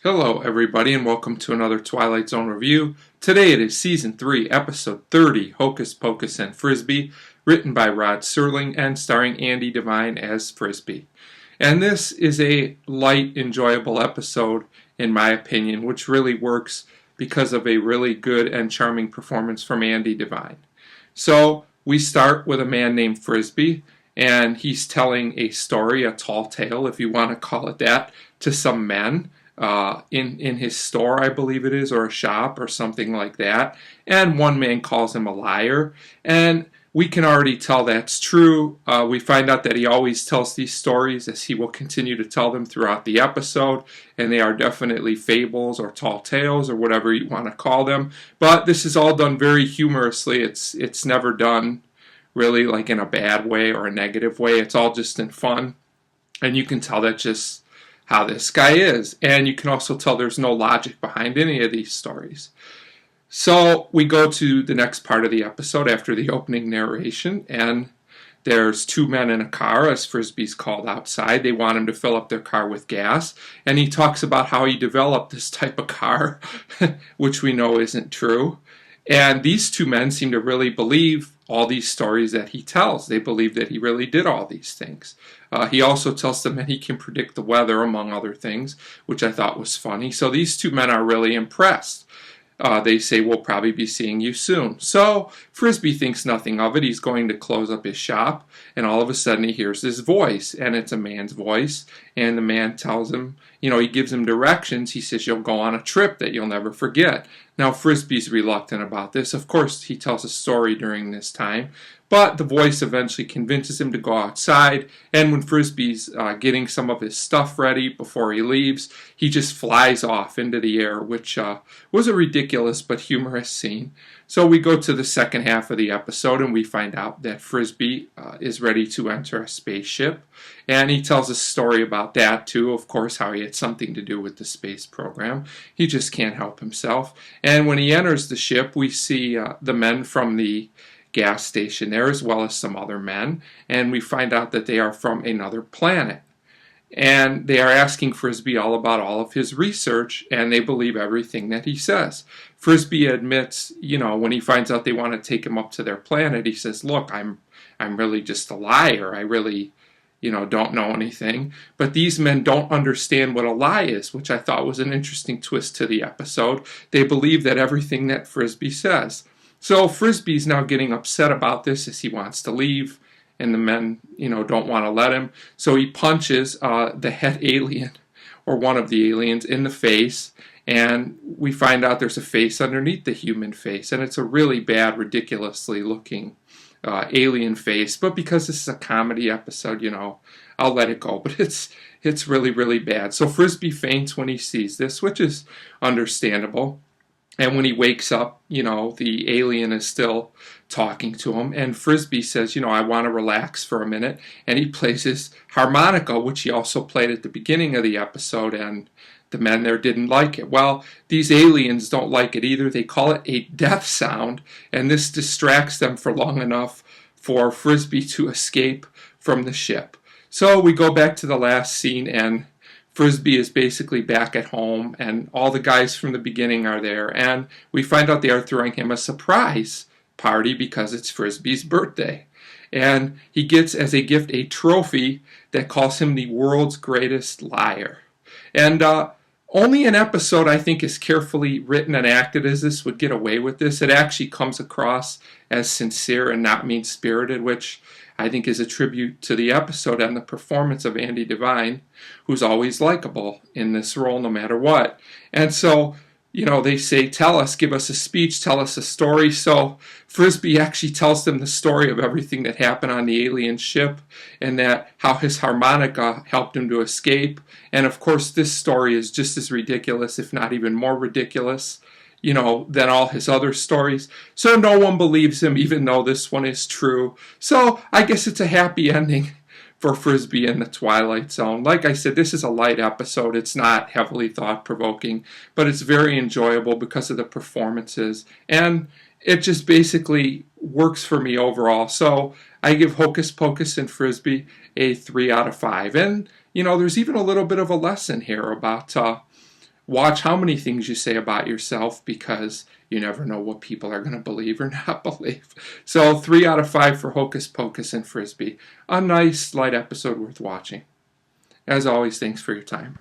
Hello, everybody, and welcome to another Twilight Zone review. Today it is Season 3, Episode 30, Hocus Pocus and Frisbee, written by Rod Serling and starring Andy Devine as Frisbee. And this is a light, enjoyable episode, in my opinion, which really works because of a really good and charming performance from Andy Devine. So, we start with a man named Frisbee, and he's telling a story, a tall tale, if you want to call it that, to some men. In his store, I believe it is, or a shop or something like that. And one man calls him a liar. And we can already tell that's true. We find out that he always tells these stories, as he will continue to tell them throughout the episode. And they are definitely fables or tall tales or whatever you want to call them. But this is all done very humorously. It's never done really like in a bad way or a negative way. It's all just in fun. And you can tell that just how this guy is. And you can also tell there's no logic behind any of these stories. So we go to the next part of the episode after the opening narration, and there's two men in a car as Frisbee's called outside. They want him to fill up their car with gas, and he talks about how he developed this type of car, which we know isn't true. And these two men seem to really believe all these stories that he tells. They believe that he really did all these things. He also tells them that he can predict the weather, among other things, which I thought was funny. So these two men are really impressed. They say, we'll probably be seeing you soon. So Frisbee thinks nothing of it. He's going to close up his shop, and all of a sudden he hears this voice, and it's a man's voice, and the man tells him, he gives him directions. He says, you'll go on a trip that you'll never forget. Now Frisbee's reluctant about this. Of course, he tells a story during this time, but the voice eventually convinces him to go outside, and when Frisbee's getting some of his stuff ready before he leaves, he just flies off into the air, which was a ridiculous but humorous scene. So we go to the second half of the episode, and we find out that Frisbee is ready to enter a spaceship, and he tells a story about that too, of course, how he had something to do with the space program. He just can't help himself. And when he enters the ship, we see the men from the gas station there, as well as some other men, and we find out that they are from another planet. And they are asking Frisbee all about all of his research, and they believe everything that he says. Frisbee admits, when he finds out they want to take him up to their planet, he says, look, I'm really just a liar. I really, don't know anything. But these men don't understand what a lie is, which I thought was an interesting twist to the episode. They believe that everything that Frisbee says. So Frisbee's now getting upset about this as he wants to leave, and the men, don't want to let him. So he punches the head alien, or one of the aliens, in the face, and we find out there's a face underneath the human face, and it's a really bad, ridiculously looking alien face. But because this is a comedy episode, I'll let it go. But it's really, really bad. So Frisbee faints when he sees this, which is understandable. And when he wakes up, the alien is still talking to him. And Frisbee says, I want to relax for a minute. And he plays his harmonica, which he also played at the beginning of the episode. And the men there didn't like it. Well, these aliens don't like it either. They call it a death sound. And this distracts them for long enough for Frisbee to escape from the ship. So we go back to the last scene, and Frisbee is basically back at home, and all the guys from the beginning are there, and we find out they are throwing him a surprise party because it's Frisbee's birthday. And he gets as a gift a trophy that calls him the world's greatest liar. And only an episode, I think, as carefully written and acted as this would get away with this. It actually comes across as sincere and not mean-spirited, which I think is a tribute to the episode and the performance of Andy Devine, who's always likable in this role no matter what. And so, they say, give us a speech, tell us a story. So Frisbee actually tells them the story of everything that happened on the alien ship, and that how his harmonica helped him to escape. And of course, this story is just as ridiculous, if not even more ridiculous, than all his other stories. So no one believes him, even though this one is true. So I guess it's a happy ending for Frisbee in the Twilight Zone. Like I said, this is a light episode. It's not heavily thought-provoking, but it's very enjoyable because of the performances. And it just basically works for me overall. So I give Hocus Pocus and Frisbee a 3 out of 5. And, there's even a little bit of a lesson here about Watch how many things you say about yourself, because you never know what people are going to believe or not believe. So 3 out of 5 for Hocus Pocus and Frisbee. A nice, light episode worth watching. As always, thanks for your time.